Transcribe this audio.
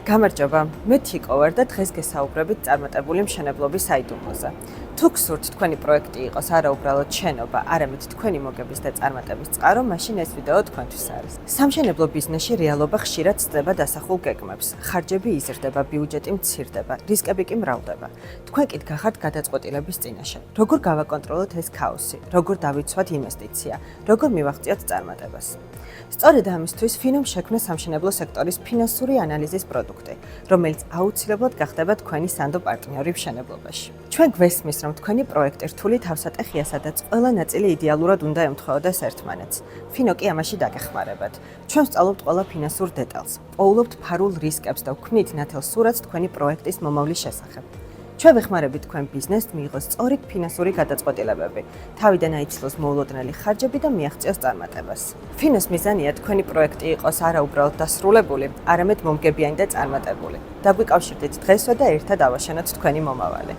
გამარჯობა, მე თიკო ვარ და დღეს გესაუბრებით წარმატებული მშენებლობის საიდუმლოზე. თუ გსურთ თქვენი პროექტი იყოს არა უბრალოდ შენობა, არამედ თქვენი მოგების და წარმატების წყარო, მაშინ ეს ვიდეო თქვენთვის არის. სამშენებლო ბიზნესში რეალობა ხშირად სწდება დასახულ გეგმებს. ხარჯები იზრდება, ბიუჯეტი მცირდება, რისკები კი მრავლდება. თქვენ კი გახართ გადაწყვეტილების წინაშე. როგორ გავაკონტროლოთ ეს ქაოსი? როგორ დავიცვათ ინვესტიცია? როგორ მივაღწიოთ წარმატებას? სწორედ ამისთვის ფინომ შექმნა სამშენებლო სექტორის ფინანსური ანალიზის პროდუქტი, რომელიც აუცილებლად გახდება თქვენი სანდო პარტნიორი მშენებლობაში. ჩვენ გვესმის, რომ თქვენი პროექტი რთული თავსატეხია, სადაც ყველა ნაწილი იდეალურად უნდა ემთხვეოდეს ერთმანეთს. ფინო კი ამაში დაგეხმარებათ. ჩვენ ვსწავლობთ ყველა ფინანსურ დეტალს, პოულობთ ფარულ რისკებს და ვქმნით ნათელ სურათს თქვენი პროექტის მომავლის შესახებ. ჩვენ ვეხმარებით თქვენ ბიზნესს მიიღოს სწორი ფინანსური გადაწყვეტილებები, თავიდან აიცლოს მოულოდნელი ხარჯები და მიაღწიოს წარმატებას. ფინოს მიზანია თქვენი პროექტი იყოს არა უბრალოდ დასრულებული, არამედ მომგებიანი და წარმატებული. დაგვიკავშირდით დღესვე და ერთად ავაშენოთ თქვენი მომავალი.